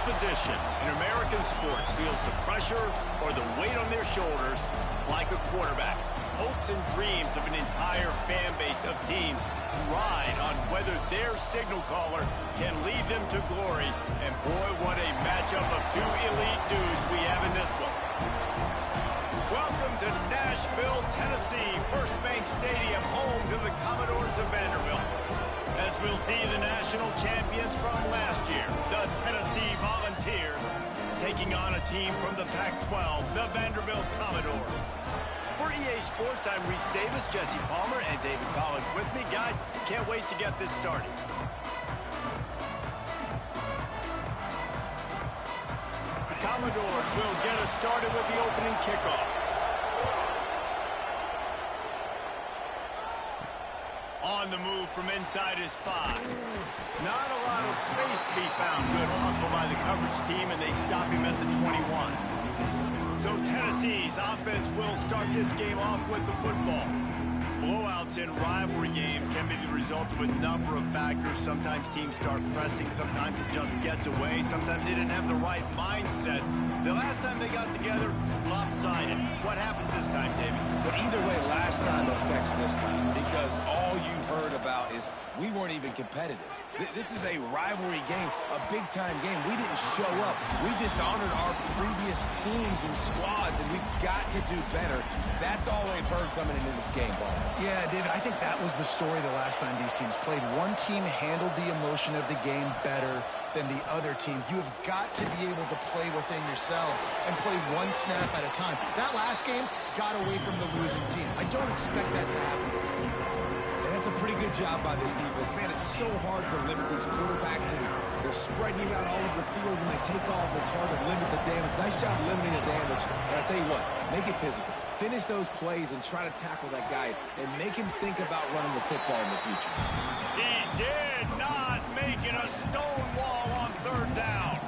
position in American sports feels the pressure or the weight on their shoulders like a quarterback. Hopes and dreams of an entire fan base of teams ride on whether their signal caller can lead them to glory. And boy, what a matchup of two elite dudes we have in this one. Welcome to Nashville, Tennessee, First Bank Stadium, home to the Commodores of Vanderbilt. As we'll see the national champions from last year, the Tennessee Volunteers, taking on a team from the Pac-12, the Vanderbilt Commodores. For EA Sports, I'm Reese Davis, Jesse Palmer, and David Collins with me. Guys, can't wait to get this started. The Commodores will get us started with the opening kickoff. On the move from inside his 5. Not a lot of space to be found. Good hustle by the coverage team, and they stop him at the 21. So Tennessee's offense will start this game off with the football. Blowouts in rivalry games can be the result of a number of factors. Sometimes teams start pressing. Sometimes it just gets away. Sometimes they didn't have the right mindset. The last time they got together, lopsided. What happens this time, David? But either way, last time affects this time because all you've heard about is we weren't even competitive. This is a rivalry game, a big-time game. We didn't show up. We dishonored our previous teams and squads, and we've got to do better. That's all they've heard coming into this game, Paul. Yeah, David, I think that was the story the last time these teams played. One team handled the emotion of the game better than the other team. You have got to be able to play within yourselves and play one snap at a time. That last game got away from the losing team. I don't expect that to happen. And that's a pretty good job by this defense. Man, it's so hard to limit these quarterbacks, and they're spreading you out all over the field. When they take off, it's hard to limit the damage. Nice job limiting the damage. And I'll tell you what, make it physical. Finish those plays and try to tackle that guy and make him think about running the football in the future. He did not make it a stone wall on third down.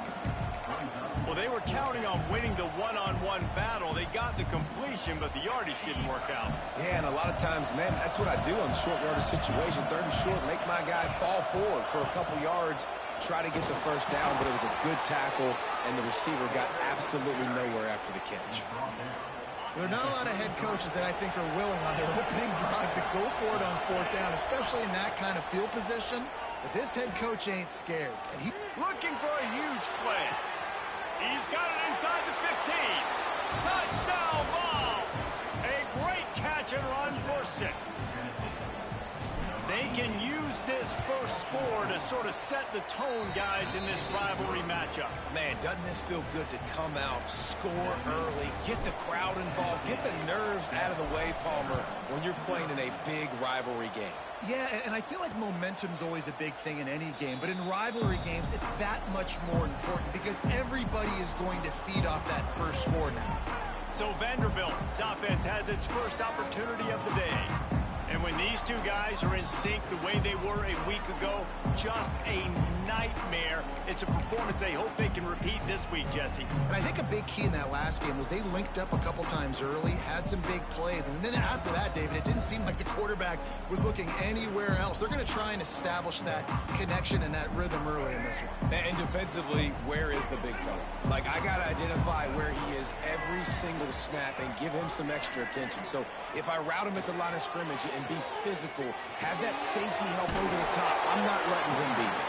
Well, they were counting on winning the one-on-one battle. They got the completion, but the yardage didn't work out. Yeah, and a lot of times, man, that's what I do on short yardage situation. Third and short, make my guy fall forward for a couple yards, try to get the first down, but it was a good tackle, and the receiver got absolutely nowhere after the catch. There are not a lot of head coaches that I think are willing on their opening drive to go for it on fourth down, especially in that kind of field position. But this head coach ain't scared. And he looking for a huge play. He's got it inside the 15. Touchdown ball. A great catch and run for 6. They can use this first score to sort of set the tone, guys, in this rivalry matchup. Man, doesn't this feel good to come out, score early, get the crowd involved, get the nerves out of the way, Palmer, when you're playing in a big rivalry game? Yeah, and I feel like momentum's always a big thing in any game, but in rivalry games, it's that much more important because everybody is going to feed off that first score now. So Vanderbilt's offense has its first opportunity of the day. And when these two guys are in sync the way they were a week ago, just a nightmare. It's a performance they hope they can repeat this week, Jesse. And I think a big key in that last game was they linked up a couple times early, had some big plays, and then after that, David, it didn't seem like the quarterback was looking anywhere else. They're going to try and establish that connection and that rhythm early in this one. And defensively, where is the big fella? Like, I got to identify where he is every single snap and give him some extra attention. So if I route him at the line of scrimmage and be physical, have that safety help over the top, I'm not letting him beat me.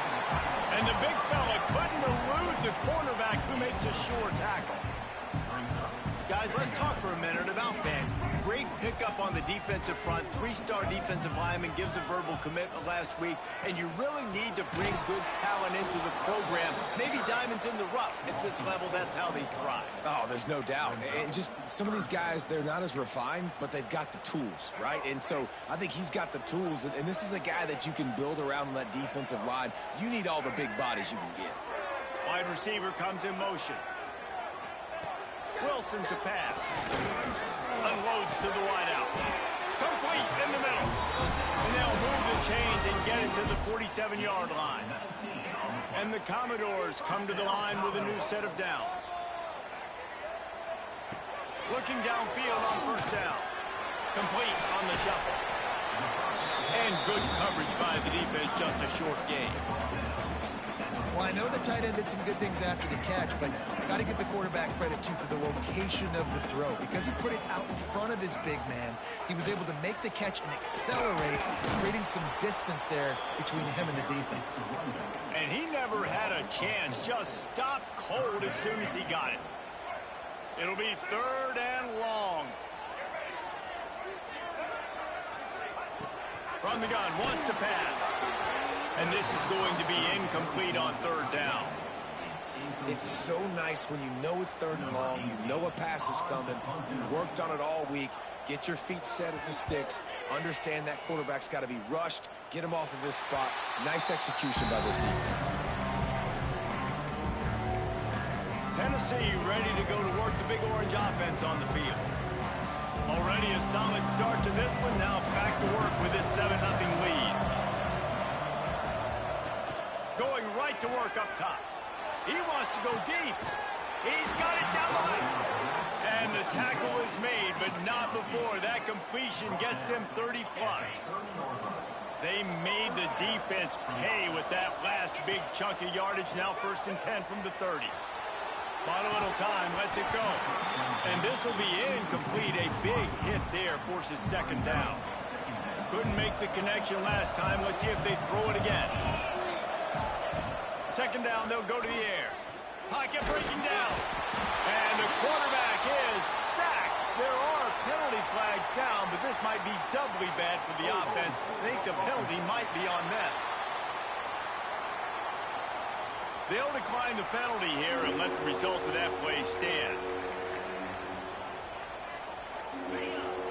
And the big fella couldn't elude the cornerback who makes a sure tackle. Guys, let's talk for a minute about Van. Great pickup on the defensive front. 3-star defensive lineman gives a verbal commitment last week, and you really need to bring good talent into the program. Maybe diamonds in the rough. At this level, that's how they thrive. Oh, there's no doubt. And just some of these guys, they're not as refined, but they've got the tools, right? And so I think he's got the tools, and this is a guy that you can build around on that defensive line. You need all the big bodies you can get. Wide receiver comes in motion. Wilson to pass. Unloads to the wideout. Complete in the middle. And they'll move the chains and get it to the 47-yard line. And the Commodores come to the line with a new set of downs. Looking downfield on first down. Complete on the shuffle. And good coverage by the defense, just a short gain. Well, I know the tight end did some good things after the catch, but got to give the quarterback credit, too, for the location of the throw. Because he put it out in front of his big man, he was able to make the catch and accelerate, creating some distance there between him and the defense. And he never had a chance. Just stopped cold as soon as he got it. It'll be 3rd and long. From the gun, wants to pass. And this is going to be incomplete on 3rd down. It's so nice when you know it's 3rd and long, you know a pass is coming, you worked on it all week, get your feet set at the sticks, understand that quarterback's got to be rushed, get him off of this spot. Nice execution by this defense. Tennessee ready to go to work the Big Orange offense on the field. Already a solid start to this one. Now back to work with this 7-0 lead. Going right to work up top. He wants to go deep. He's got it down the line. And the tackle is made, but not before that completion gets them 30-plus. They made the defense pay with that last big chunk of yardage. Now 1st and 10 from the 30. Final little time, lets it go. And this will be incomplete. A big hit there forces 2nd down. Couldn't make the connection last time. Let's see if they throw it again. 2nd down, they'll go to the air. Pocket breaking down. And the quarterback is sacked. There are penalty flags down, but this might be doubly bad for the offense. I think the penalty might be on them. They'll decline the penalty here and let the result of that play stand.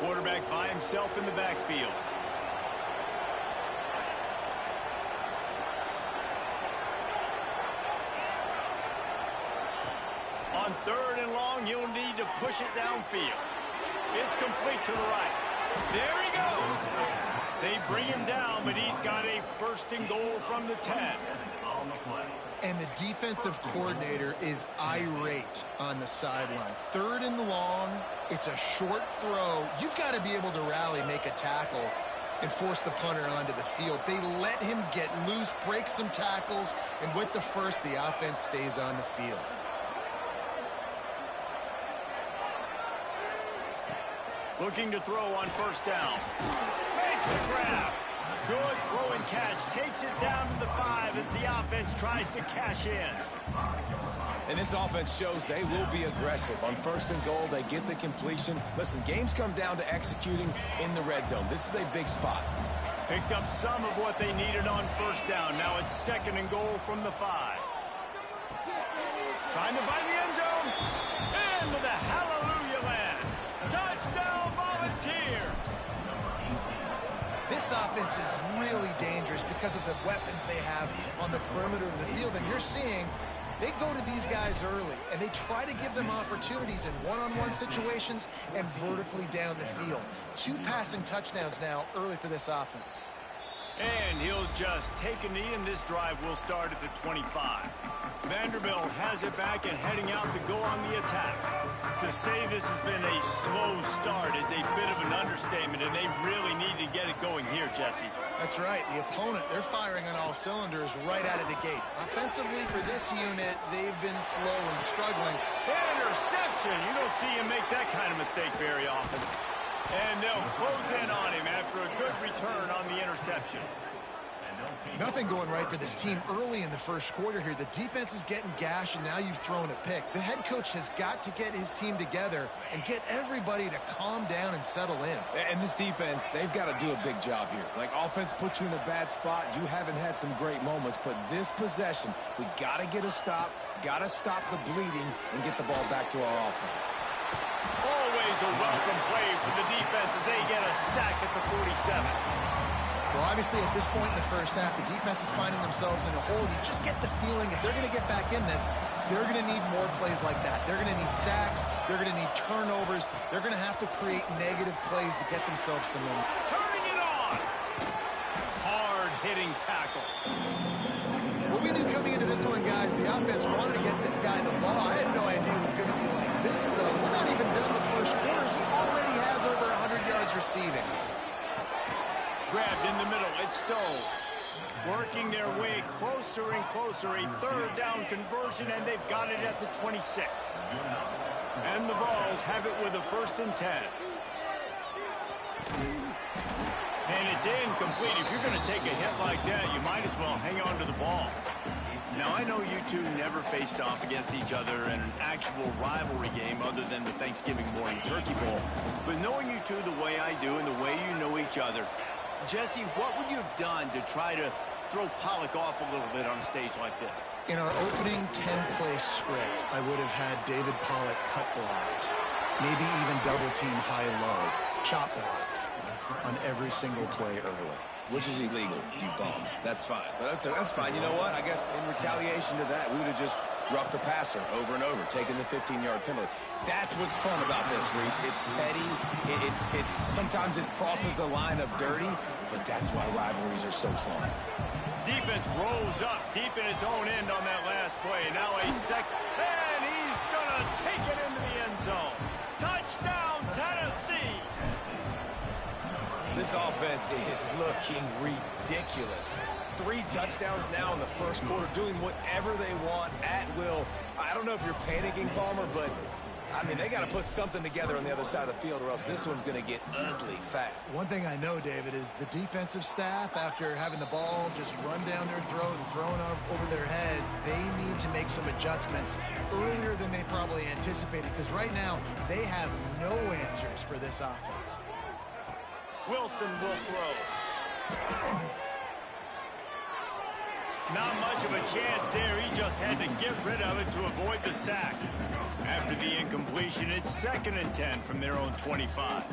Quarterback by himself in the backfield. On 3rd and long, you'll need to push it downfield. It's complete to the right. There he goes. They bring him down, but he's got a 1st and goal from the 10. And the defensive coordinator is irate on the sideline. 3rd and long, it's a short throw. You've got to be able to rally, make a tackle, and force the punter onto the field. They let him get loose, break some tackles, and with the 1st, the offense stays on the field. Looking to throw on 1st down. Makes the grab. Good throw and catch. Takes it down to the 5 as the offense tries to cash in. And this offense shows they will be aggressive. On 1st and goal, they get the completion. Listen, games come down to executing in the red zone. This is a big spot. Picked up some of what they needed on 1st down. Now it's 2nd and goal from the 5. Trying to find the end zone. Into the hallelujah land. Touchdown, Volunteer. This offense is really dangerous because of the weapons they have on the perimeter of the field. And you're seeing they go to these guys early, and they try to give them opportunities in one-on-one situations and vertically down the field. 2 passing touchdowns now early for this offense. And he'll just take a knee, and this drive will start at the 25. Vanderbilt has it back and heading out to go on the attack. To say this has been a slow start is a bit of an understatement, and they really need to get it going here, Jesse. That's right. The opponent, they're firing on all cylinders right out of the gate. Offensively, for this unit, they've been slow and struggling. Interception! You don't see him make that kind of mistake very often. And they'll close in on him after a good return on the interception. Nothing going right for this team early in the 1st quarter here. The defense is getting gashed, and now you've thrown a pick. The head coach has got to get his team together and get everybody to calm down and settle in. And this defense, they've got to do a big job here. Like, offense puts you in a bad spot. You haven't had some great moments, but this possession, we got to get a stop, got to stop the bleeding, and get the ball back to our offense. Always a welcome play for the defense as they get a sack at the 47. Well, obviously, at this point in the 1st half, the defense is finding themselves in a hole. You just get the feeling if they're going to get back in this, they're going to need more plays like that. They're going to need sacks. They're going to need turnovers. They're going to have to create negative plays to get themselves some momentum. Turning it on. Hard-hitting tackle. Well, we knew coming into this one, guys, the offense wanted to get this guy the ball. I had no idea it was going to be like this, though. We're not even done the 1st quarter. He already has over 100 yards receiving. Grabbed in the middle. It's Stowe. Working their way closer and closer, a third down conversion, and they've got it at the 26. And the Vols have it with a 1st and 10. And it's incomplete. If you're going to take a hit like that, you might as well hang on to the ball. Now, I know you two never faced off against each other in an actual rivalry game other than the Thanksgiving morning turkey bowl. But knowing you two the way I do and the way you know each other, Jesse, what would you have done to try to throw Pollock off a little bit on a stage like this? In our opening 10-play script, I would have had David Pollock cut blocked, maybe even double team high-low, chop blocked on every single play early. Which is illegal, you bum. That's fine. But that's fine. You know what? I guess in retaliation to that, we would have just roughed the passer over and over, taking the 15-yard penalty. That's what's fun about this, Reese. It's petty. It's sometimes it crosses the line of dirty, but that's why rivalries are so fun. Defense rolls up deep in its own end on that last play. Now a second, and he's gonna take it into the end zone. Touchdown, Tennessee! This offense is looking ridiculous. 3 touchdowns now in the first quarter, doing whatever they want at will. I don't know if you're panicking, Palmer, but, I mean, they got to put something together on the other side of the field or else this one's going to get ugly fast. One thing I know, David, is the defensive staff, after having the ball just run down their throat and thrown over their heads, they need to make some adjustments earlier than they probably anticipated, because right now they have no answers for this offense. Wilson will throw. Not much of a chance there. He just had to get rid of it to avoid the sack. After the incompletion, it's 2nd and 10 from their own 25.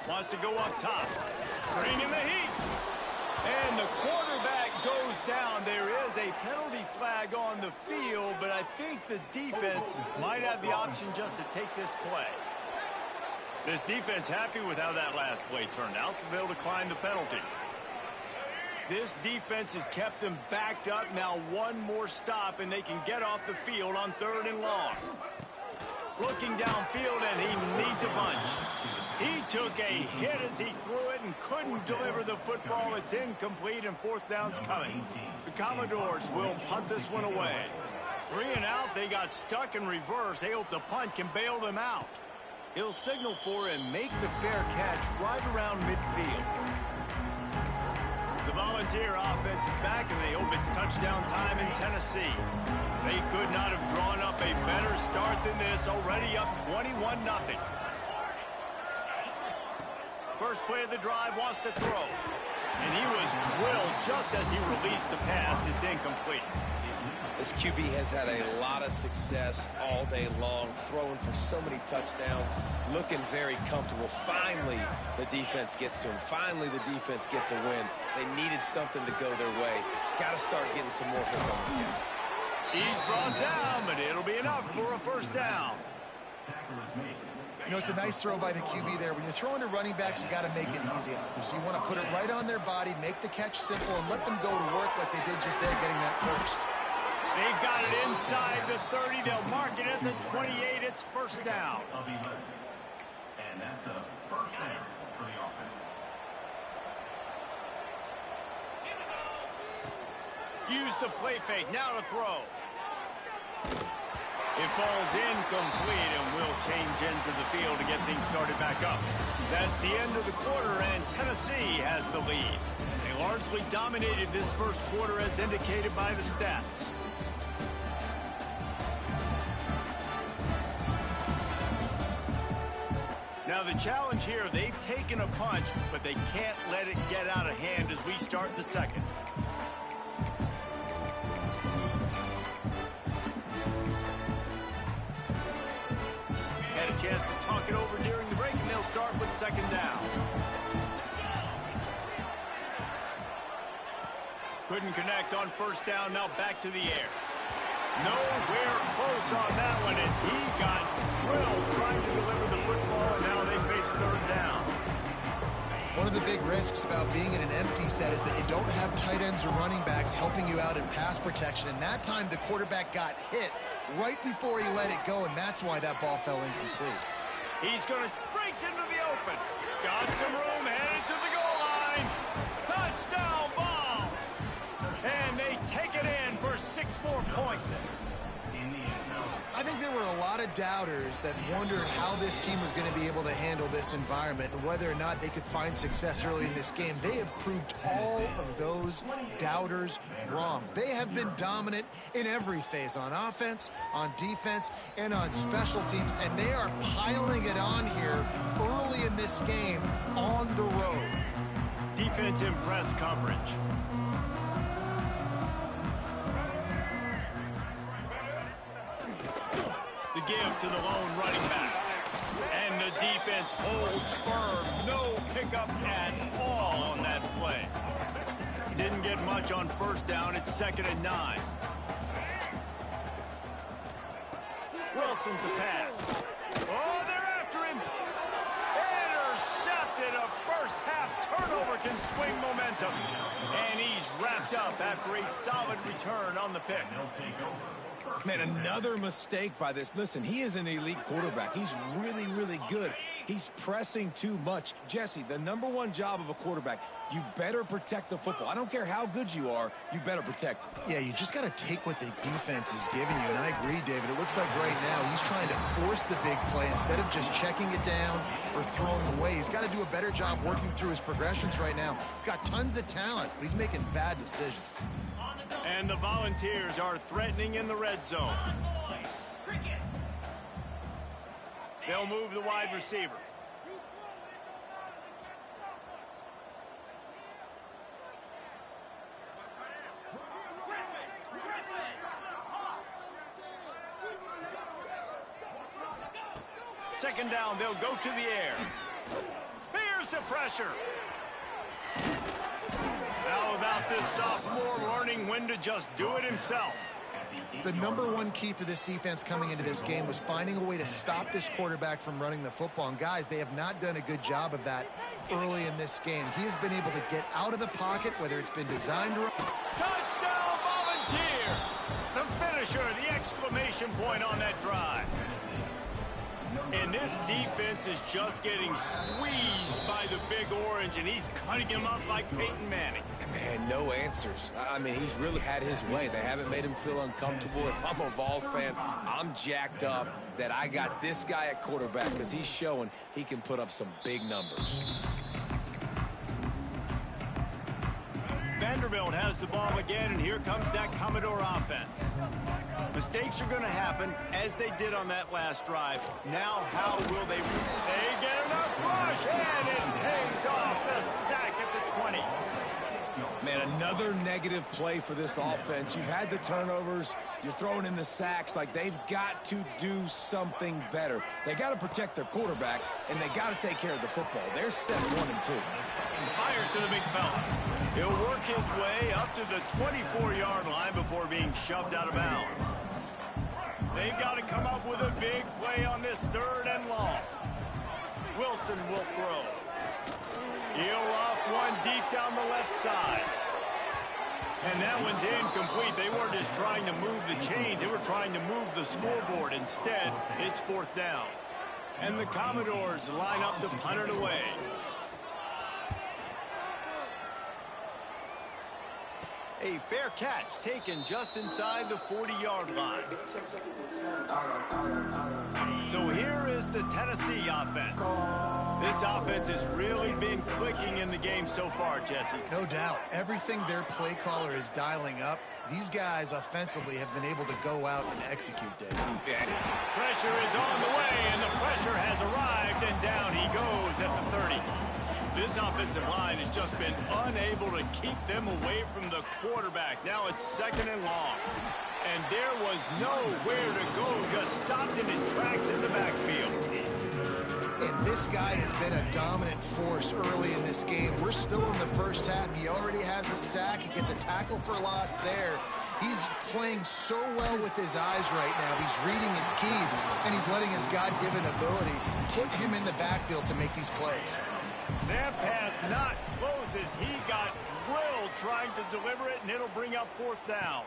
Wants to go up top. Bringing the heat. And the quarterback goes down. There is a penalty flag on the field, but I think the defense might have the option just to take this play. This defense happy with how that last play turned out, so they'll decline the penalty. This defense has kept them backed up. Now one more stop, and they can get off the field on 3rd and long. Looking downfield, and he needs a bunch. He took a hit as he threw it and couldn't deliver the football. It's incomplete, and 4th down's coming. The Commodores will punt this one away. 3 and out, they got stuck in reverse. They hope the punt can bail them out. He'll signal for and make the fair catch right around midfield. The Volunteer offense is back, and they hope it's touchdown time in Tennessee. They could not have drawn up a better start than this, already up 21-0. First play of the drive, wants to throw. And he was drilled just as he released the pass. It's incomplete. This QB has had a lot of success all day long, throwing for so many touchdowns, looking very comfortable. Finally, the defense gets to him. Finally, the defense gets a win. They needed something to go their way. Got to start getting some more hits on this guy. He's brought down, but it'll be enough for a 1st down. You know, it's a nice throw by the QB there. When you're throwing to running backs, you got to make it easy on them. So you want to put it right on their body, make the catch simple, and let them go to work like they did just there, getting that first. They've got it inside the 30. They'll mark it at the 28. It's 1st down. And that's a 1st down for the offense. Use the play fake. Now to throw. It falls incomplete, and will change ends of the field to get things started back up. That's the end of the quarter, and Tennessee has the lead. They largely dominated this first quarter as indicated by the stats. Now the challenge here, they've taken a punch, but they can't let it get out of hand as we start the second. Had a chance to talk it over during the break, and they'll start with 2nd down. Couldn't connect on 1st down, now back to the air. Nowhere close on that one as he got drilled trying to deliver the football, and now they face 3rd down. One of the big risks about being in an empty set is that you don't have tight ends or running backs helping you out in pass protection, and that time the quarterback got hit right before he let it go, and that's why that ball fell incomplete. He's going to breaks into the open. Got some room, headed to the goal line. Touchdown ball. And they take it in for 6 more points. I think there were a lot of doubters that wondered how this team was going to be able to handle this environment and whether or not they could find success early in this game. They have proved all of those doubters wrong. They have been dominant in every phase, on offense, on defense, and on special teams, and they are piling it on here early in this game on the road. Defense in press coverage. The give to the lone running back. And the defense holds firm. No pickup at all on that play. Didn't get much on first down. It's 2nd and 9. Wilson to pass. Oh, they're after him. Intercepted. A first half turnover can swing momentum. And he's wrapped up after a solid return on the pick. Man, another mistake by this. Listen, he is an elite quarterback. He's really, really good. He's pressing too much. Jesse, the #1 job of a quarterback, you better protect the football. I don't care how good you are, you better protect it. Yeah, you just got to take what the defense is giving you. And I agree, David. It looks like right now he's trying to force the big play instead of just checking it down or throwing away. He's got to do a better job working through his progressions right now. He's got tons of talent, but he's making bad decisions. And the Volunteers are threatening in the red zone. They'll move the wide receiver. Second down, they'll go to the air. Here's the pressure. How about this sophomore learning when to just do it himself? The #1 key for this defense coming into this game was finding a way to stop this quarterback from running the football. And guys, they have not done a good job of that early in this game. He has been able to get out of the pocket, whether it's been designed or... Touchdown Volunteers! The finisher, the exclamation point on that drive. And this defense is just getting squeezed by the Big Orange, and he's cutting him up like Peyton Manning. Man, no answers. I mean, he's really had his way. They haven't made him feel uncomfortable. If I'm a Vols fan, I'm jacked up that I got this guy at quarterback because he's showing he can put up some big numbers. Vanderbilt has the ball again, and here comes that Commodore offense. Mistakes are going to happen, as they did on that last drive. Now, how will they get enough rush, and it pays off the sack at the 20. Man, another negative play for this offense. You've had the turnovers. You're throwing in the sacks. Like, they've got to do something better. They got to protect their quarterback, and they got to take care of the football. There's step 1 and 2. Fires to the big fella. He'll work his way up to the 24-yard line before being shoved out of bounds. They've got to come up with a big play on this 3rd and long. Wilson will throw. He'll off one deep down the left side. And that one's incomplete. They weren't just trying to move the chains. They were trying to move the scoreboard. Instead, it's 4th down. And the Commodores line up to punt it away. A fair catch taken just inside the 40-yard line. So here is the Tennessee offense. This offense has really been clicking in the game so far, Jesse. No doubt. Everything their play caller is dialing up, these guys offensively have been able to go out and execute, Dave. Pressure is on the way, and the pressure has arrived, and down he goes at the 30. This offensive line has just been unable to keep them away from the quarterback. Now it's 2nd and long. And there was nowhere to go, just stopped in his tracks in the backfield. And this guy has been a dominant force early in this game. We're still in the first half. He already has a sack. He gets a tackle for loss there. He's playing so well with his eyes right now. He's reading his keys, and he's letting his God-given ability put him in the backfield to make these plays. That pass not closes. He got drilled trying to deliver it, and it'll bring up 4th down.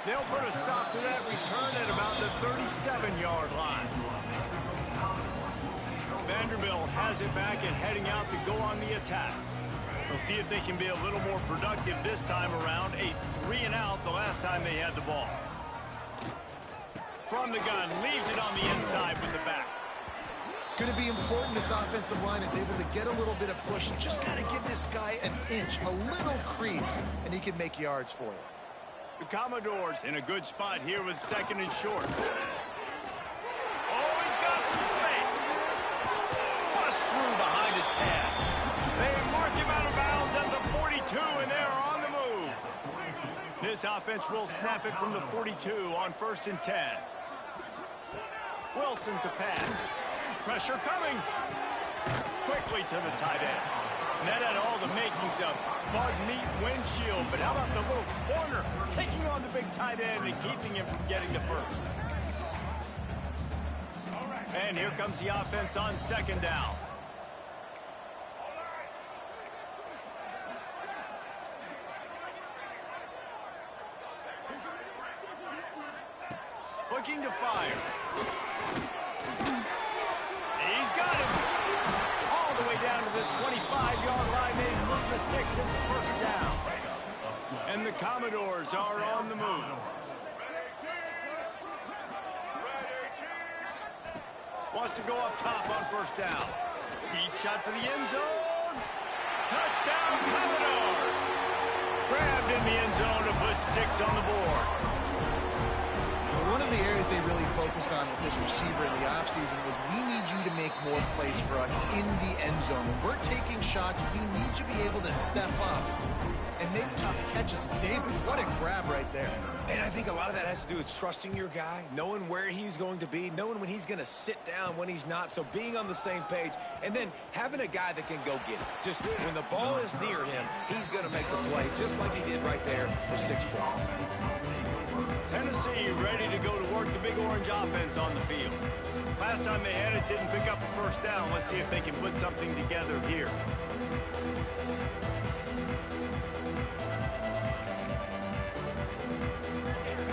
They'll put a stop to that return at about the 37-yard line. Vanderbilt has it back and heading out to go on the attack. We'll see if they can be a little more productive this time around. A 3-and-out the last time they had the ball. From the gun, leaves it on the inside with the back. It's going to be important this offensive line is able to get a little bit of push. Just got to give this guy an inch, a little crease, and he can make yards for you. The Commodores in a good spot here with second and short. Oh, he's got some space. Bust through behind his pad. They mark him out of bounds at the 42, and they're on the move. This offense will snap it from the 42 on 1st and 10. Wilson to pass. Pressure coming. Quickly to the tight end. And that had all the makings of bug meat windshield, but how about the little corner taking on the big tight end and keeping him from getting the first? And here comes the offense on 2nd down. Looking to fire. He's got him. All the way down to the 25-yard line. They move the sticks. It's 1st down. And the Commodores are on the move. Wants to go up top on 1st down. Deep shot for the end zone. Touchdown, Commodores. Grabbed in the end zone to put 6 on the board. One of the areas they really focused on with this receiver in the offseason was we need you to make more plays for us in the end zone. When we're taking shots, we need you to be able to step up and make tough catches. David, what a grab right there. And I think a lot of that has to do with trusting your guy, knowing where he's going to be, knowing when he's going to sit down, when he's not. So being on the same page, and then having a guy that can go get it. Just when the ball is near him, he's going to make the play, just like he did right there for 6 points. Tennessee ready to go to work the Big Orange offense on the field. Last time they had it, didn't pick up a 1st down. Let's see if they can put something together here.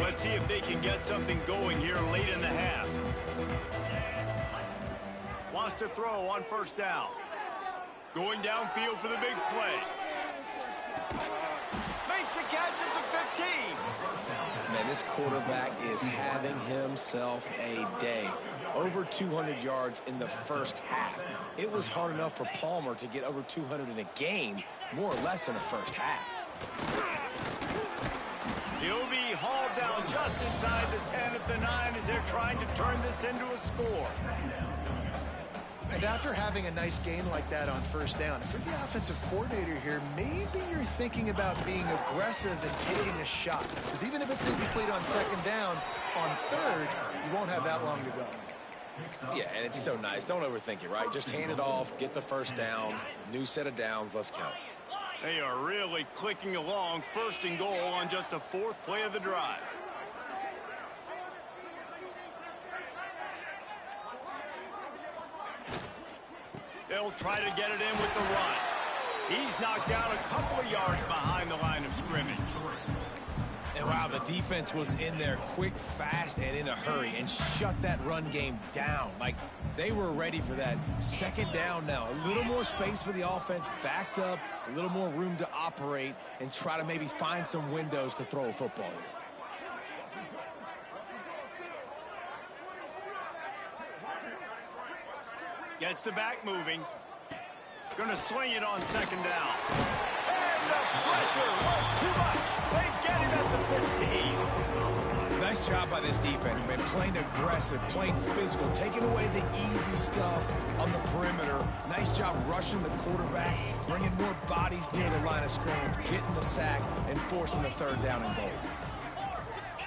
Let's see if they can get something going here late in the half. Wants to throw on 1st down. Going downfield for the big play. Makes a catch at the 15. Man, this quarterback is having himself a day. Over 200 yards in the 1st half. It was hard enough for Palmer to get over 200 in a game, more or less in the 1st half. He'll be hauled down just inside the 10 at the 9 as they're trying to turn this into a score. And after having a nice game like that on 1st down, if you're the offensive coordinator here, maybe you're thinking about being aggressive and taking a shot. Because even if it's incomplete on 2nd down, on 3rd, you won't have that long to go. Yeah, and it's so nice. Don't overthink it, right? Just hand it off, get the 1st down, new set of downs, let's go. They are really clicking along. 1st and goal on just the 4th play of the drive. They'll try to get it in with the run. He's knocked down a couple of yards behind the line of scrimmage. And wow, the defense was in there quick, fast, and in a hurry and shut that run game down. Like, they were ready for that. 2nd down now. A little more space for the offense, backed up, a little more room to operate and try to maybe find some windows to throw a football here. Gets the back moving. Going to swing it on 2nd down. And the pressure was too much. They get him at the 15. Nice job by this defense, man. Playing aggressive, playing physical, taking away the easy stuff on the perimeter. Nice job rushing the quarterback, bringing more bodies near the line of scrimmage, getting the sack, and forcing the 3rd down and goal.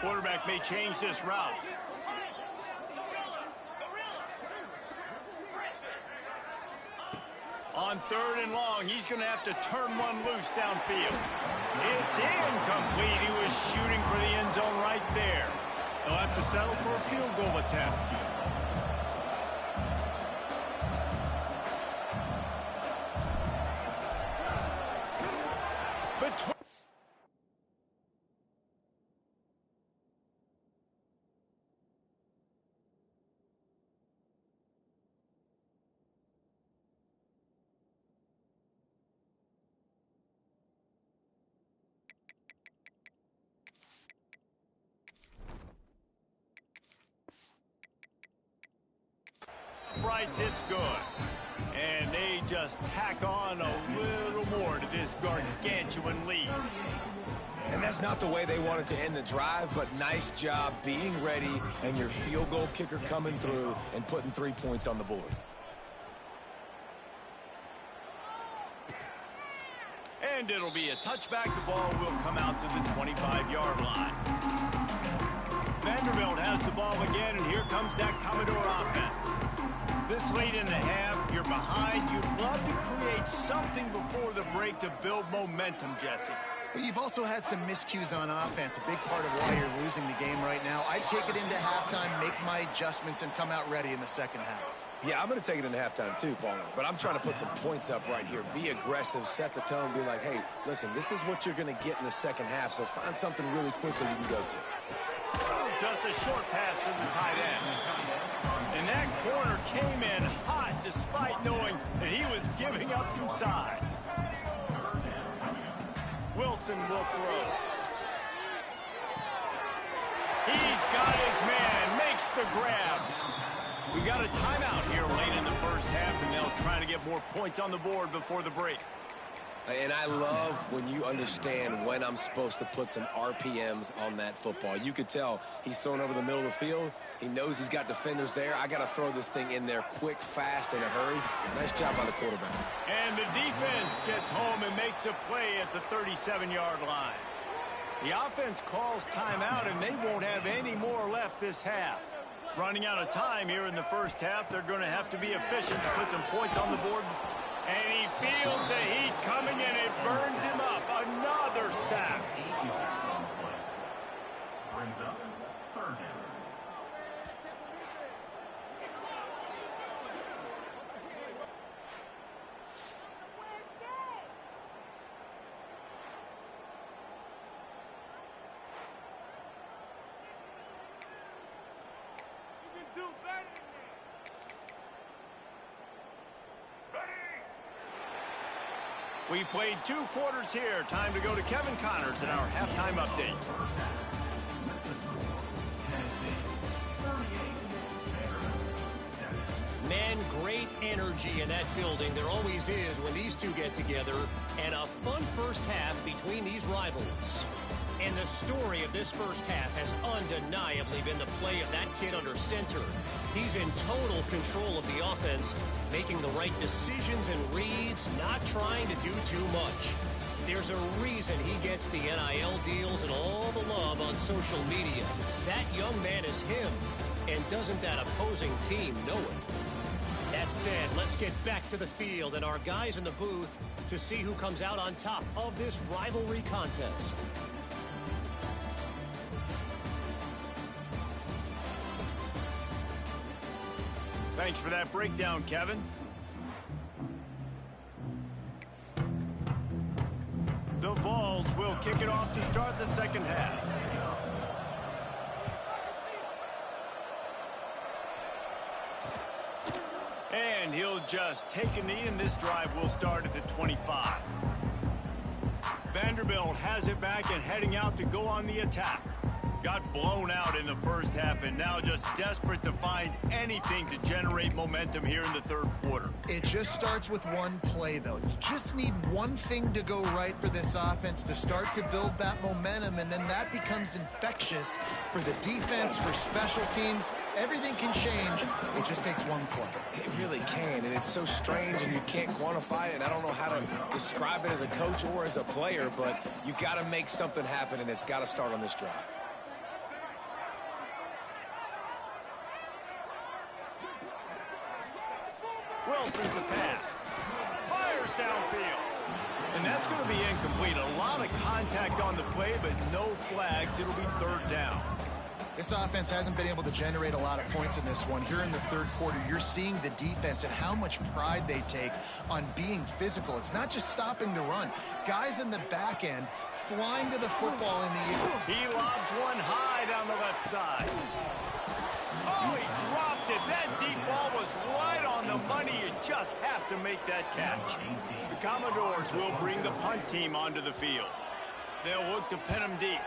Quarterback may change this route. On 3rd and long, he's going to have to turn one loose downfield. It's incomplete. He was shooting for the end zone right there. They'll have to settle for a field goal attempt. writes it's good. And they just tack on a little more to this gargantuan lead. And that's not the way they wanted to end the drive, but nice job being ready and your field goal kicker coming through and putting 3 points on the board. And it'll be a touchback. The ball will come out to the 25-yard line. Vanderbilt has the ball again, and here comes that Commodore offense. This late in the half, you're behind. You'd love to create something before the break to build momentum, Jesse. But you've also had some miscues on offense, a big part of why you're losing the game right now. I'd take it into halftime, make my adjustments, and come out ready in the second half. Yeah, I'm going to take it into halftime too, Paul. But I'm trying to put some points up right here. Be aggressive, set the tone, be like, hey, listen, this is what you're going to get in the second half, so find something really quickly you can go to. Just a short pass to the tight end. And that corner came in hot despite knowing that he was giving up some size. Wilson will throw. He's got his man, makes the grab. We got a timeout here late in the first half, and they'll try to get more points on the board before the break. And I love when you understand when I'm supposed to put some RPMs on that football. You could tell he's thrown over the middle of the field. He knows he's got defenders there. I got to throw this thing in there quick, fast, in a hurry. Nice job by the quarterback. And the defense gets home and makes a play at the 37-yard line. The offense calls timeout, and they won't have any more left this half. Running out of time here in the first half, they're going to have to be efficient to put some points on the board. And he feels the heat coming, and it burns him up. Another sack. Brings up third down. We've played 2 quarters here. Time to go to Kevin Connors in our halftime update. Man, great energy in that building. There always is when these two get together. And a fun first half between these rivals. And the story of this first half has undeniably been the play of that kid under center. He's in total control of the offense, making the right decisions and reads, not trying to do too much. There's a reason he gets the NIL deals and all the love on social media. That young man is him, and doesn't that opposing team know it? That said, let's get back to the field and our guys in the booth to see who comes out on top of this rivalry contest. Thanks for that breakdown, Kevin. The Vols will kick it off to start the second half. And he'll just take a knee, and this drive will start at the 25. Vanderbilt has it back and heading out to go on the attack. Got blown out in the first half and now just desperate to find anything to generate momentum here in the third quarter. It just starts with one play, though. You just need one thing to go right for this offense to start to build that momentum, and then that becomes infectious for the defense, for special teams. Everything can change. It just takes one play. It really can, and it's so strange, and you can't quantify it, and I don't know how to describe it as a coach or as a player, but you got to make something happen, and it's got to start on this drive. Wilson to pass. Fires downfield. And that's going to be incomplete. A lot of contact on the play, but no flags. It'll be third down. This offense hasn't been able to generate a lot of points in this one. Here in the third quarter, you're seeing the defense and how much pride they take on being physical. It's not just stopping the run. Guys in the back end flying to the football in the air. He lobs one high down the left side. Oh, he dropped it. That deep ball was right on the money. You just have to make that catch. The Commodores will bring the punt team onto the field. They'll look to pin him deep.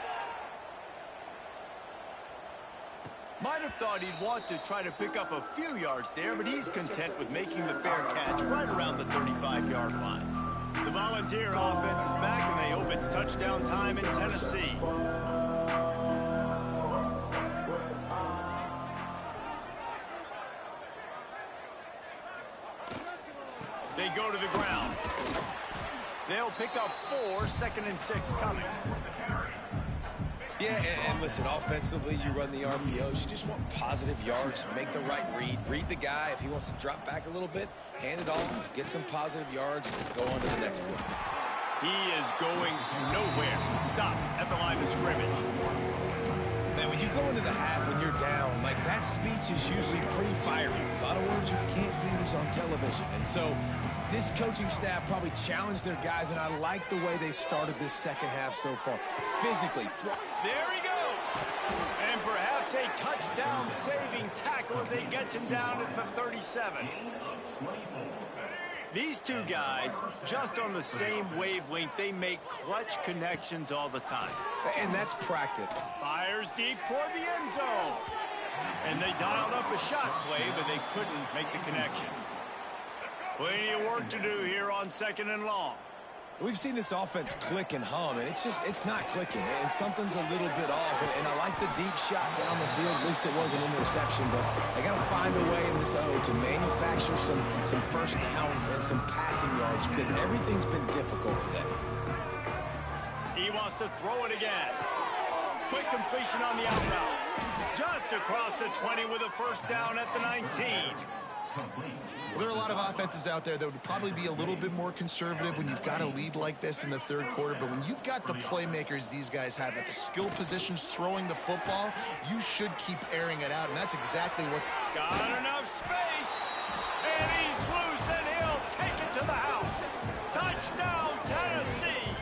Might have thought he'd want to try to pick up a few yards there, but he's content with making the fair catch right around the 35-yard line. The Volunteer offense is back, and they hope it's touchdown time in Tennessee. They go to the ground. They'll pick up 4, 2nd and 6 coming. Yeah, and listen, offensively, you run the RPOs. You just want positive yards, make the right read the guy. If he wants to drop back a little bit, hand it off, get some positive yards, and go on to the next play. He is going nowhere. Stop at the line of scrimmage. Man, when you go into the half and you're down, like that speech is usually pretty fiery. A lot of words you can't use on television. And so this coaching staff probably challenged their guys, and I like the way they started this second half so far. Physically. There he goes. And perhaps a touchdown-saving tackle as they get him down at the 37. These two guys, just on the same wavelength, they make clutch connections all the time. And that's practice. Fires deep toward the end zone. And they dialed up a shot play, but they couldn't make the connection. Plenty of work to do here on 2nd and long. We've seen this offense click and hum, and it's not clicking, and something's a little bit off. And I like the deep shot down the field. At least it was an interception, but they got to find a way in this O to manufacture some first downs and some passing yards because everything's been difficult today. He wants to throw it again. Quick completion on the out route. Just across the 20 with a first down at the 19. Well, there are a lot of offenses out there that would probably be a little bit more conservative when you've got a lead like this in the third quarter. But when you've got the playmakers these guys have at the skill positions throwing the football, you should keep airing it out. And that's exactly what... Got enough space. And he's loose, and he'll take it to the house. Touchdown, Tennessee.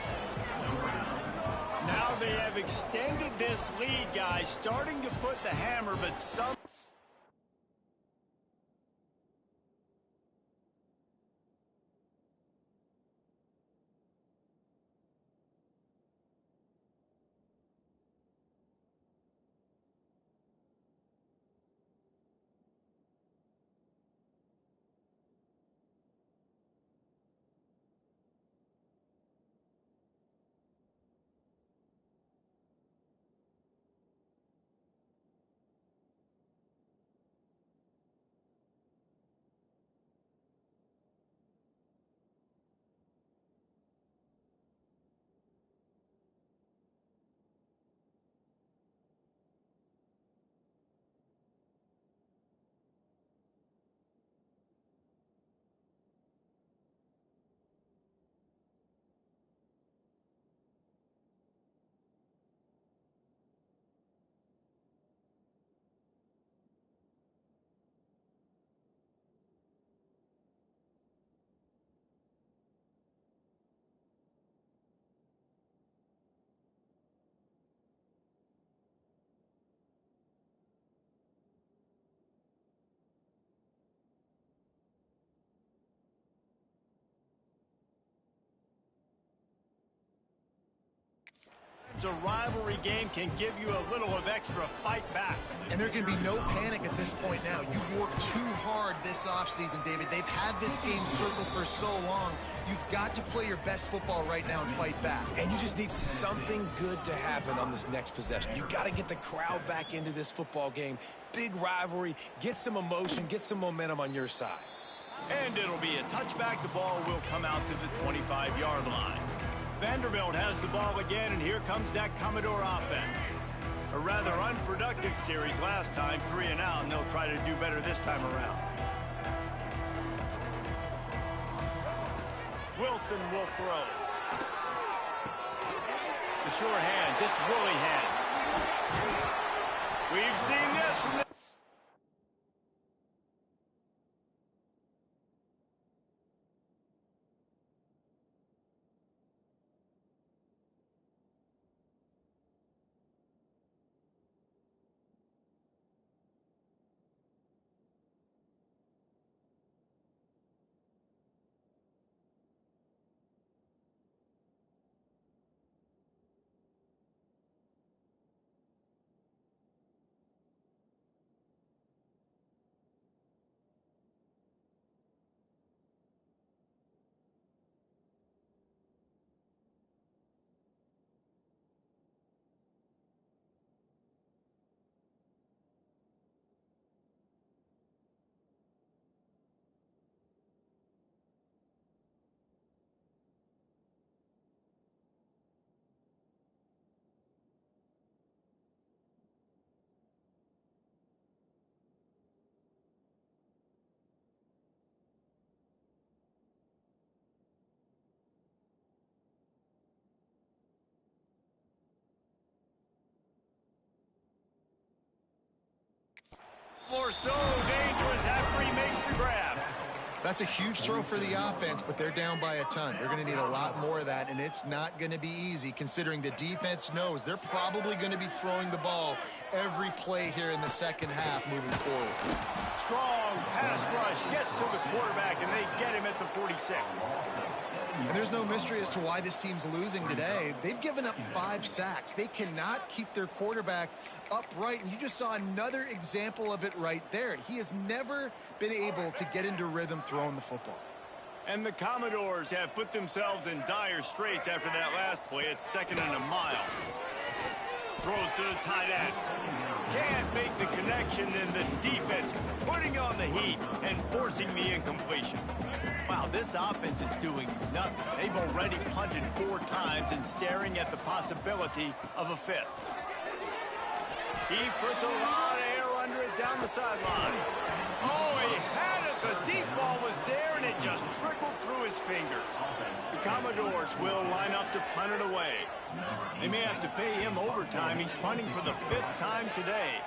Now they have extended this lead, guys, starting to put the hammer, but some... A rivalry game can give you a little of extra fight back. And there can be no panic at this point now. You worked too hard this offseason, David. They've had this game circled for so long. You've got to play your best football right now and fight back. And you just need something good to happen on this next possession. You got to get the crowd back into this football game. Big rivalry. Get some emotion. Get some momentum on your side. And it'll be a touchback. The ball will come out to the 25-yard line. Vanderbilt has the ball again, and here comes that Commodore offense. A rather unproductive series last time, 3 and out, and they'll try to do better this time around. Wilson will throw. The sure hands, it's Woolly hand. We've seen this from the more so dangerous after he makes the grab. That's a huge throw for the offense, but they're down by a ton. They're going to need a lot more of that, and it's not going to be easy considering the defense knows they're probably going to be throwing the ball every play here in the second half moving forward. Strong pass rush gets to the quarterback, and they get him at the 46. And there's no mystery as to why this team's losing today. They've given up 5 sacks. They cannot keep their quarterback upright, and you just saw another example of it right there. He has never been able to get into rhythm throwing the football. And the Commodores have put themselves in dire straits after that last play. It's 2nd and a mile. Throws to the tight end. Can't make the connection, and the defense putting on the heat and forcing the incompletion. Wow, this offense is doing nothing. They've already punted 4 times and staring at the possibility of a 5th. He puts a lot of air under it down the sideline. Oh, he had it. The deep ball was there, and it just trickled through his fingers. The Commodores will line up to punt it away. They may have to pay him overtime. He's punting for the 5th time today.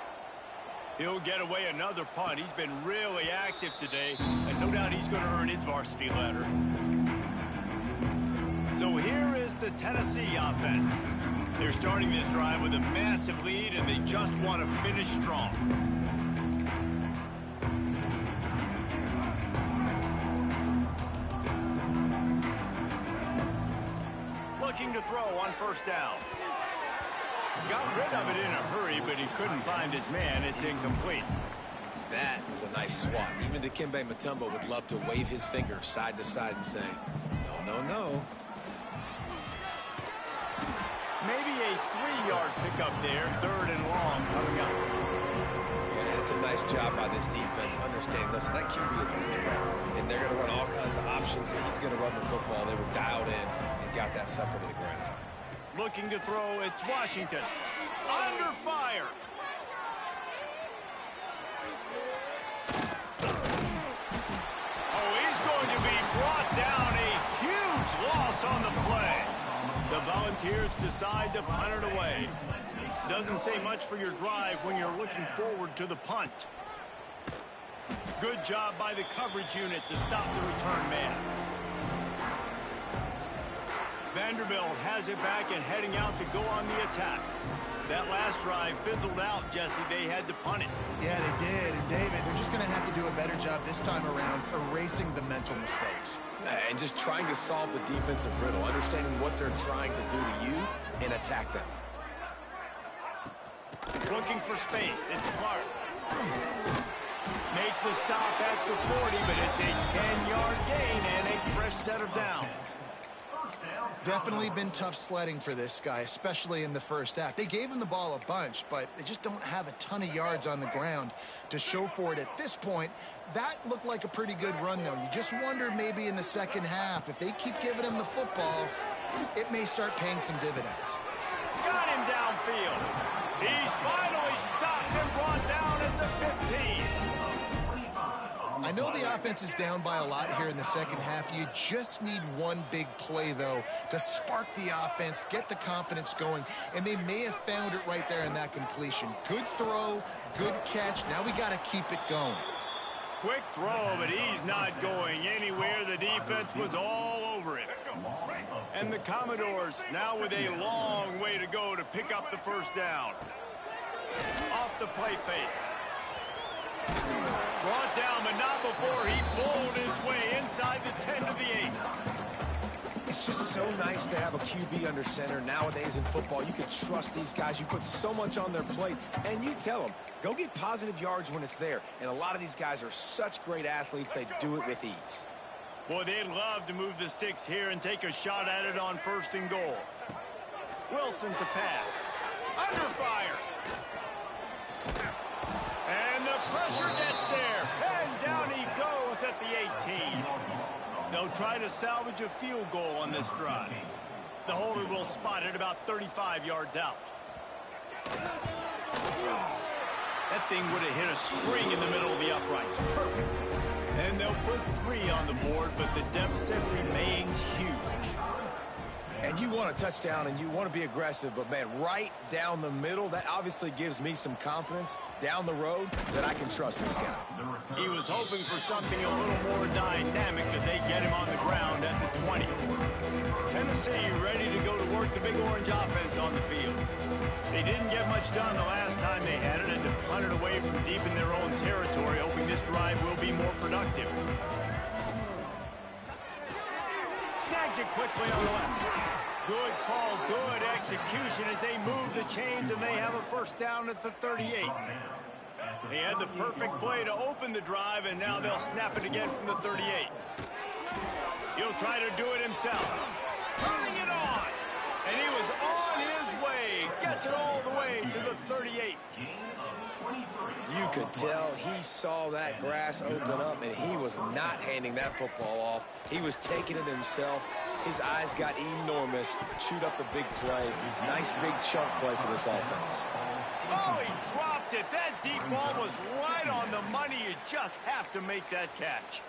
He'll get away another punt. He's been really active today, and no doubt he's going to earn his varsity letter. So here is the Tennessee offense. They're starting this drive with a massive lead, and they just want to finish strong. Looking to throw on 1st down. Got rid of it in a hurry, but he couldn't find his man. It's incomplete. That was a nice swat. Even Dikembe Mutombo would love to wave his finger side to side and say, no, no, no. Maybe a 3-yard pickup there, 3rd and long coming up. And it's a nice job by this defense understanding, listen, that QB is a threat, and they're going to run all kinds of options, and he's going to run the football. They were dialed in and got that sucker to the ground. Looking to throw, it's Washington. Under fire. Oh, he's going to be brought down. A huge loss on the play. The Volunteers decide to punt it away. Doesn't say much for your drive when you're looking forward to the punt. Good job by the coverage unit to stop the return man. Vanderbilt has it back and heading out to go on the attack. That last drive fizzled out, Jesse. They had to punt it. Yeah, they did. And, David, they're just going to have to do a better job this time around erasing the mental mistakes. And just trying to solve the defensive riddle, understanding what they're trying to do to you and attack them. Looking for space. It's Clark. Make the stop at the 40, but it's a 10-yard gain and a fresh set of downs. Definitely been tough sledding for this guy, especially in the first half. They gave him the ball a bunch, but they just don't have a ton of yards on the ground to show for it at this point. That looked like a pretty good run, though. You just wonder maybe in the second half, if they keep giving him the football, it may start paying some dividends. Got him downfield. He's finally stopped and brought down at the 15. I know the offense is down by a lot here in the second half. You just need one big play, though, to spark the offense, get the confidence going, and they may have found it right there in that completion. Good throw, good catch. Now we got to keep it going. Quick throw, but he's not going anywhere. The defense was all over it. And the Commodores now with a long way to go to pick up the 1st down. Off the play fake. Brought down, but not before he pulled his way inside the 10 to the 8. It's just so nice to have a QB under center nowadays in football. You can trust these guys. You put so much on their plate, and you tell them, go get positive yards when it's there. And a lot of these guys are such great athletes, they do it with ease. Boy, they'd love to move the sticks here and take a shot at it on 1st and goal. Wilson to pass. Under fire. And the pressure gets there. And down he goes at the 18. They'll try to salvage a field goal on this drive. The holder will spot it about 35 yards out. That thing would have hit a string in the middle of the uprights. Perfect. And they'll put 3 on the board, but the deficit remains huge. And you want a touchdown and you want to be aggressive, but, man, right down the middle, that obviously gives me some confidence down the road that I can trust this guy. He was hoping for something a little more dynamic, that they get him on the ground at the 20. Tennessee ready to go to work the Big Orange offense on the field. They didn't get much done the last time they had it, and to punt it away from deep in their own territory, hoping this drive will be more productive. Snags it quickly on the left. Good call, good execution as they move the chains, and they have a first down at the 38. They had the perfect play to open the drive, and now they'll snap it again from the 38. He'll try to do it himself. Turning it on. And he was on his way. Gets it all the way to the 38. You could tell he saw that grass open up, and he was not handing that football off. He was taking it himself. His eyes got enormous. Chewed up the big play. Nice big chunk play for this offense. Oh, he dropped it. That deep ball was right on the money. You just have to make that catch.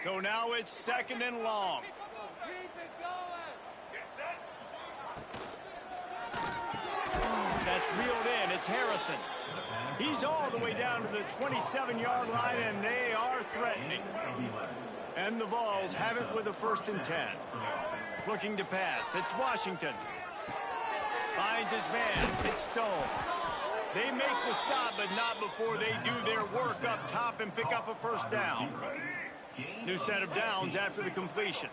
So now it's second and long. Keep it going. That's reeled in. It's Harrison. He's all the way down to the 27-yard line, and they are threatening. And the Vols have it with a 1st and 10. Looking to pass. It's Washington. Finds his man. It's Stone. They make the stop, but not before they do their work up top and pick up a first down. New set of downs after the completion.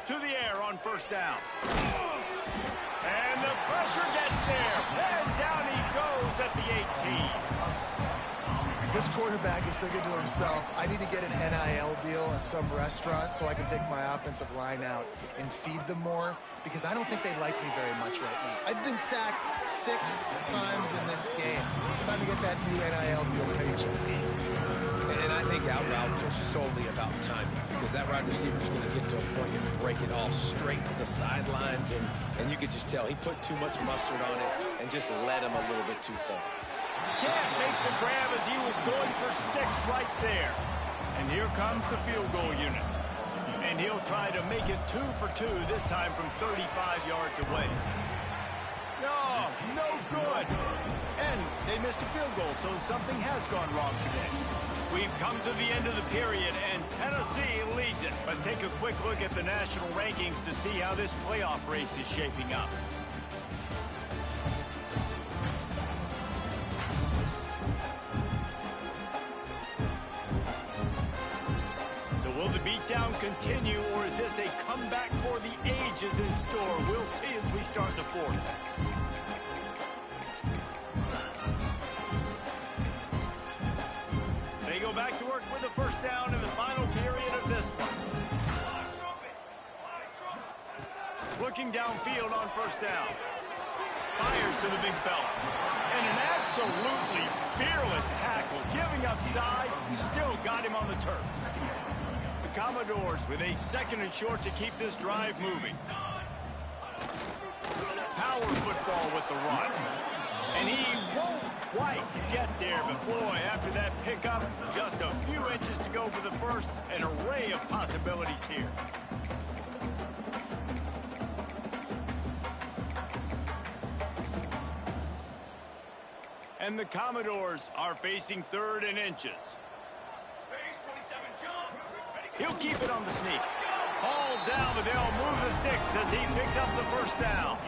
To the air on first down. And the pressure gets there. And down he goes at the 18. This quarterback is thinking to himself, I need to get an NIL deal at some restaurant so I can take my offensive line out and feed them more, because I don't think they like me very much right now. I've been sacked 6 times in this game. It's time to get that new NIL deal paycheck. And I think out routes are solely about timing, because that wide receiver is going to get to a point and break it off straight to the sidelines, and you could just tell he put too much mustard on it and just led him a little bit too far. Can't make the grab as he was going for 6 right there. And here comes the field goal unit. And he'll try to make it 2 for 2, this time from 35 yards away. No, no good. And they missed a field goal, so something has gone wrong today. We've come to the end of the period, and Tennessee leads it. Let's take a quick look at the national rankings to see how this playoff race is shaping up. So will the beatdown continue, or is this a comeback for the ages in store? We'll see as we start the 4th. They go back to work with the first down in the final period of this one. Looking downfield on first down. Fires to the big fella. And an absolutely fearless tackle. Giving up size, still got him on the turf. The Commodores with a 2nd and short to keep this drive moving. Power football with the run. And he won't quite get there before, after that pickup, just a few inches to go for the first. An array of possibilities here. And the Commodores are facing 3rd and inches. He'll keep it on the sneak. Hauled down, but they'll move the sticks as he picks up the first down.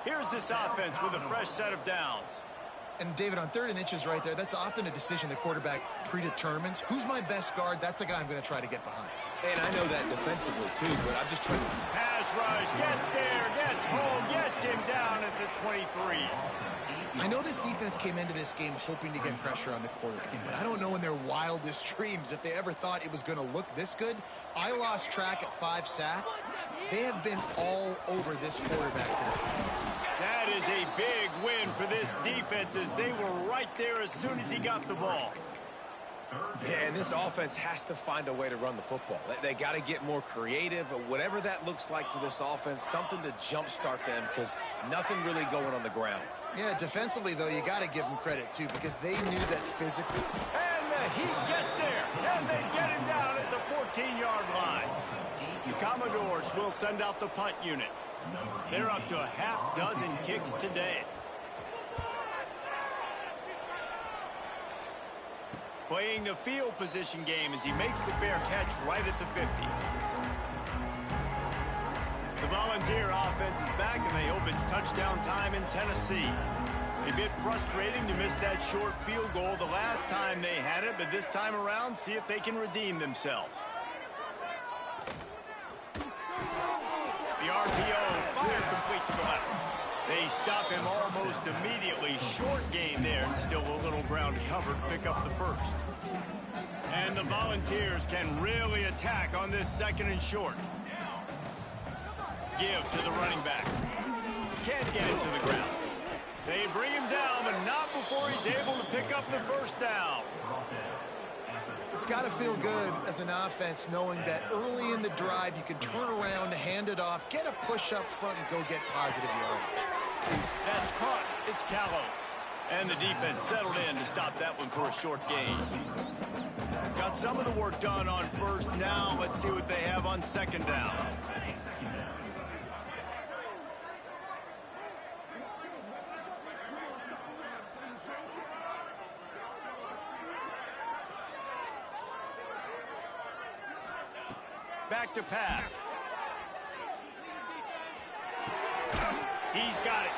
Here's this offense with a fresh set of downs. And, David, on 3rd and inches right there, that's often a decision the quarterback predetermines. Who's my best guard? That's the guy I'm going to try to get behind. And I know that defensively, too, but I'm just trying to... Pass rush, gets there, gets home, gets him down at the 23. I know this defense came into this game hoping to get pressure on the quarterback, but I don't know in their wildest dreams if they ever thought it was going to look this good. I lost track at 5 sacks. They have been all over this quarterback today. That is a big win for this defense, as they were right there as soon as he got the ball. Yeah, and this offense has to find a way to run the football. They got to get more creative, whatever that looks like for this offense, something to jumpstart them because nothing really going on the ground. Yeah, defensively, though, you got to give them credit, too, because they knew that physically. And the Heat gets there, and they get him down at the 14-yard line. The Commodores will send out the punt unit. They're up to a half dozen kicks today. Playing the field position game as he makes the fair catch right at the 50. The Volunteer offense is back, and they hope it's touchdown time in Tennessee. A bit frustrating to miss that short field goal the last time they had it, but this time around, see if they can redeem themselves. The RPO, fire complete to the left. They stop him almost immediately. Short gain there, and still a little ground covered. Pick up the first. And the Volunteers can really attack on this second and short. Give to the running back. Can't get it to the ground. They bring him down, but not before he's able to pick up the first down. It's got to feel good as an offense knowing that early in the drive you can turn around, hand it off, get a push up front, and go get positive yardage. That's caught. It's Callow. And the defense settled in to stop that one for a short gain. Got some of the work done on first. Now let's see what they have on second down. Back to pass. He's got it.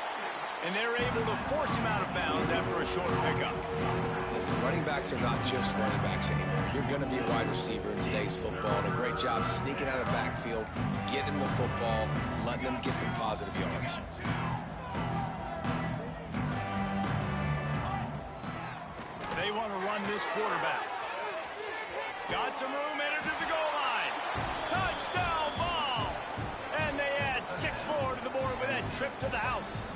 And they're able to force him out of bounds after a short pickup. Listen, running backs are not just running backs anymore. You're going to be a wide receiver in today's football. And a great job sneaking out of the backfield, getting them the football, letting them get some positive yards. They want to run this quarterback. Got some room, entered to the goal line. Touchdown ball! And they add 6 more to the board with that trip to the house.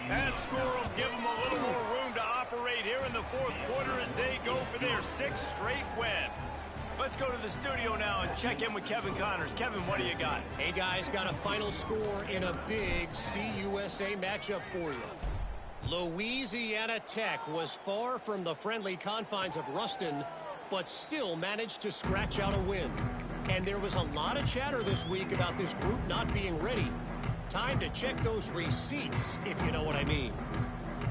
That score will give them a little more room to operate here in the fourth quarter as they go for their 6th straight win. Let's go to the studio now and check in with Kevin Connors. Kevin, what do you got? Hey, guys, got a final score in a big CUSA matchup for you. Louisiana Tech was far from the friendly confines of Ruston, but still managed to scratch out a win. And there was a lot of chatter this week about this group not being ready. Time to check those receipts, if you know what I mean.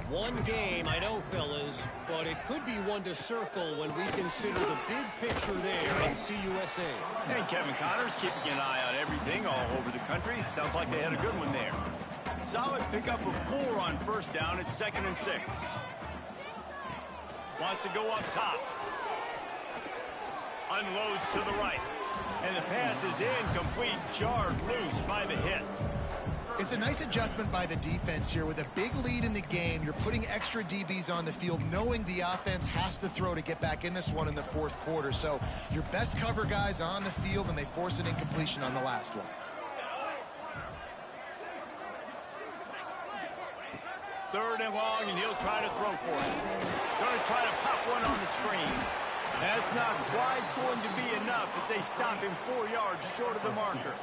One game, I know, fellas, but it could be one to circle when we consider the big picture there in CUSA. And Kevin Connors keeping an eye on everything all over the country. Sounds like they had a good one there. Solid pickup of 4 on first down at 2nd and 6. Wants to go up top. Unloads to the right. And the pass is incomplete, jarred loose by the hit. It's a nice adjustment by the defense here. With a big lead in the game, you're putting extra DBs on the field, knowing the offense has to throw to get back in this one in the fourth quarter. So your best cover guys on the field, and they force an incompletion on the last one. Third and long, and he'll try to throw for it. Going to try to pop one on the screen. That's not quite going to be enough as they stop him 4 yards short of the marker.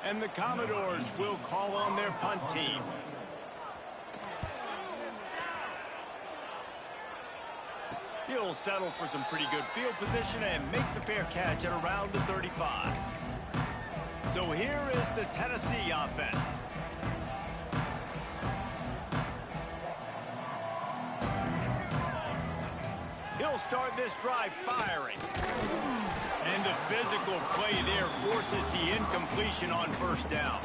And the Commodores will call on their punt team. He'll settle for some pretty good field position and make the fair catch at around the 35. So here is the Tennessee offense. He'll start this drive firing. And the physical play there forces the incompletion on first down.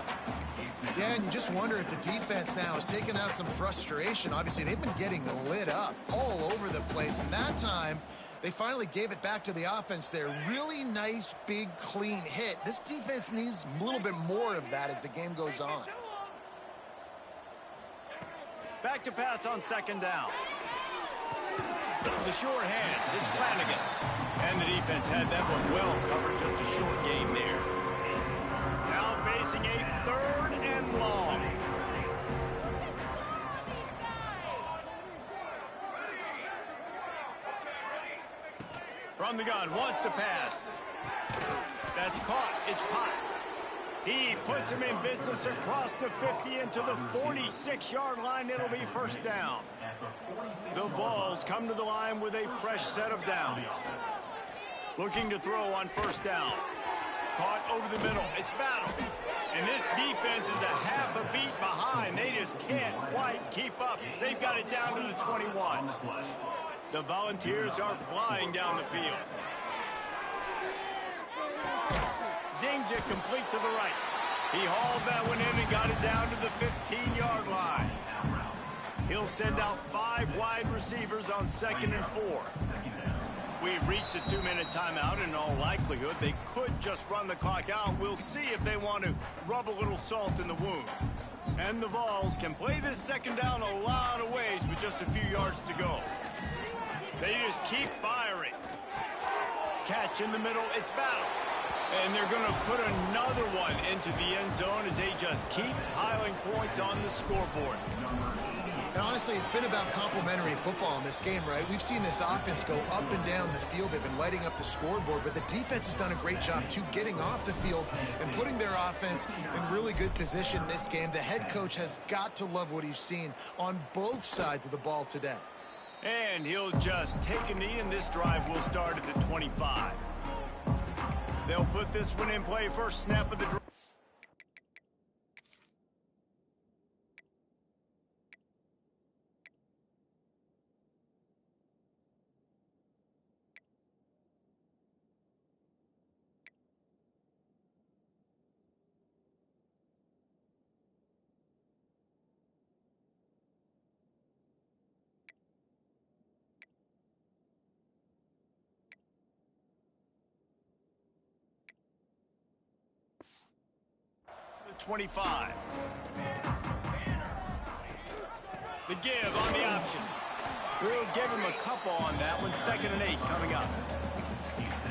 Yeah, and you just wonder if the defense now has taken out some frustration. Obviously, they've been getting lit up all over the place. And that time, they finally gave it back to the offense there. Really nice, big, clean hit. This defense needs a little bit more of that as the game goes on. Back to pass on second down. The short hands, it's Flanagan. And the defense had that one well covered, just a short game there. Now facing a 3rd and long. From the gun, wants to pass. That's caught. It's Potts. He puts him in business across the 50 into the 46-yard line. It'll be first down. The Vols come to the line with a fresh set of downs. Looking to throw on first down. Caught over the middle. It's Battle. And this defense is a half a beat behind. They just can't quite keep up. They've got it down to the 21. The Volunteers are flying down the field. Zings it complete to the right. He hauled that one in and got it down to the 15-yard line. He'll send out 5 wide receivers on 2nd and 4. We've reached a 2-minute timeout. In all likelihood, they could just run the clock out. We'll see if they want to rub a little salt in the wound. And the Vols can play this second down a lot of ways with just a few yards to go. They just keep firing. Catch in the middle. It's Battle. And they're going to put another one into the end zone as they just keep piling points on the scoreboard. And honestly, it's been about complementary football in this game, right? We've seen this offense go up and down the field. They've been lighting up the scoreboard, but the defense has done a great job, too, getting off the field and putting their offense in really good position in this game. The head coach has got to love what he's seen on both sides of the ball today. And he'll just take a knee, and this drive will start at the 25. They'll put this one in play. First snap of the drive. The 25. The give on the option. We'll give him a couple on that one. 2nd and 8 coming up.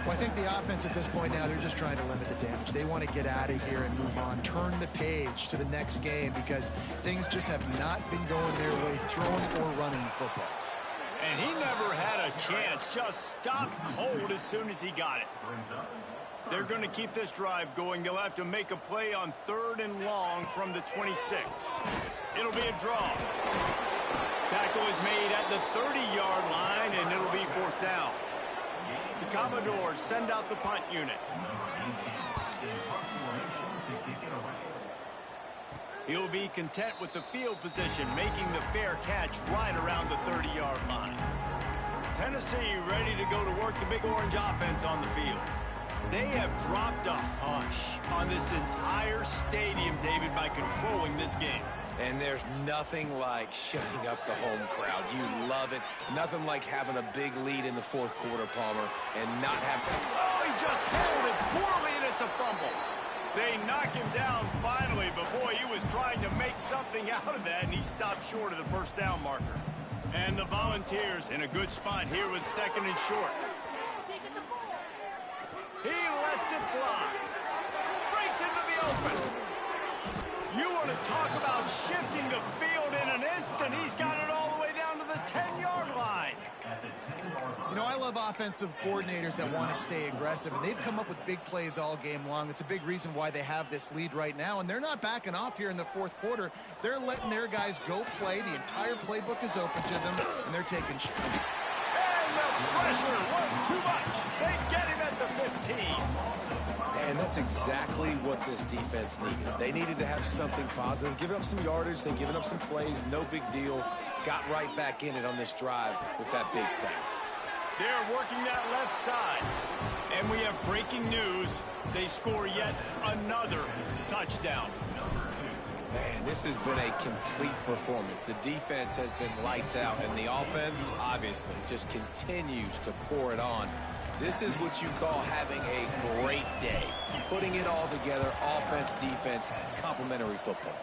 Well, I think the offense at this point now, they're just trying to limit the damage. They want to get out of here and move on, turn the page to the next game because things just have not been going their way, throwing or running football. And he never had a chance. Just stopped cold as soon as he got it. They're going to keep this drive going. They'll have to make a play on 3rd and long from the 26. It'll be a draw. Tackle is made at the 30-yard line, and it'll be 4th down. The Commodores send out the punt unit. He'll be content with the field position, making the fair catch right around the 30-yard line. Tennessee ready to go to work the Big Orange offense on the field. They have dropped a hush on this entire stadium, David, by controlling this game. And there's nothing like shutting up the home crowd. You love it. Nothing like having a big lead in the 4th quarter, Palmer, and not having... Oh, he just held it poorly, and it's a fumble. They knock him down finally, but boy, he was trying to make something out of that, and he stopped short of the first down marker. And the Volunteers in a good spot here with 2nd and short. He lets it fly. Breaks into the open. You want to talk about shifting the field in an instant. He's got it all the way down to the 10-yard line. You know, I love offensive coordinators that want to stay aggressive, and they've come up with big plays all game long. It's a big reason why they have this lead right now, and they're not backing off here in the 4th quarter. They're letting their guys go play. The entire playbook is open to them, and they're taking shots. And the pressure was too much. They get him at the 15. And that's exactly what this defense needed. They needed to have something positive. Giving up some yardage, then giving up some plays, no big deal. Got right back in it on this drive with that big sack. They're working that left side. And we have breaking news. They score yet another touchdown. Man, this has been a complete performance. The defense has been lights out, and the offense, obviously, just continues to pour it on. This is what you call having a great day. Putting it all together, offense, defense, complementary football.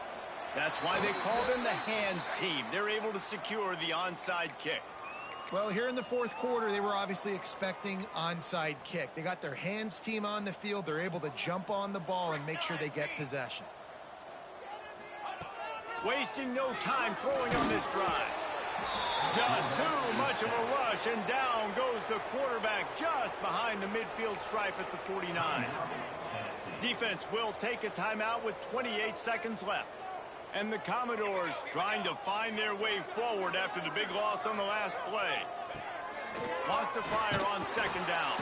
That's why they call them the hands team. They're able to secure the onside kick. Well, here in the 4th quarter, they were obviously expecting onside kick. They got their hands team on the field. They're able to jump on the ball and make sure they get possession. Wasting no time throwing on this drive. Just too much of a rush, and down goes the quarterback just behind the midfield stripe at the 49. Defense will take a timeout with 28 seconds left. And the Commodores trying to find their way forward after the big loss on the last play. Wants to fire on second down.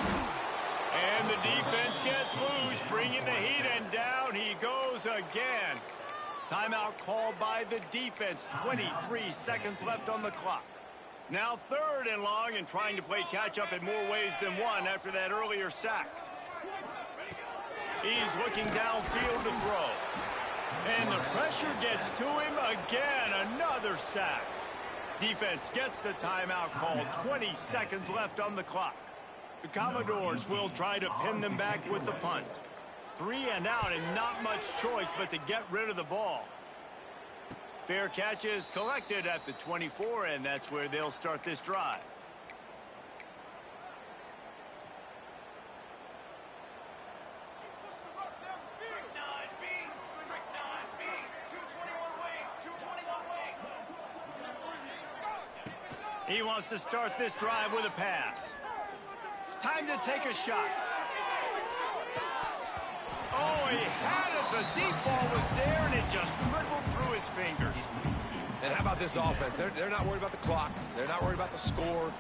And the defense gets loose, bringing the heat, and down he goes again. Timeout called by the defense. 23 seconds left on the clock. Now third and long, and trying to play catch-up in more ways than one after that earlier sack. He's looking downfield to throw. And the pressure gets to him again. Another sack. Defense gets the timeout called. 20 seconds left on the clock. The Commodores will try to pin them back with the punt. 3 and out, and not much choice but to get rid of the ball. Fair catch is collected at the 24, and that's where they'll start this drive. He wants to start this drive with a pass. Time to take a shot. Oh, he had it. The deep ball was there, and it just trickled through his fingers. And how about this offense? They're not worried about the clock. They're not worried about the score.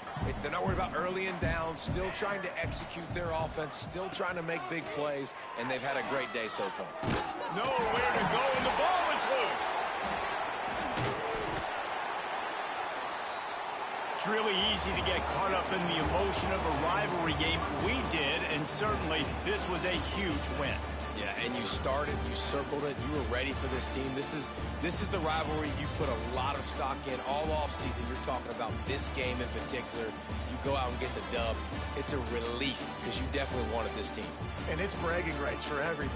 They're not worried about early and down. Still trying to execute their offense. Still trying to make big plays. And they've had a great day so far. Nowhere to go, and the ball is loose. It's really easy to get caught up in the emotion of a rivalry game. We did, and certainly this was a huge win. Yeah, and you started, you circled it, you were ready for this team. This is the rivalry you put a lot of stock in all offseason. You're talking about this game in particular. You go out and get the dub. It's a relief because you definitely wanted this team. And it's bragging rights for everybody.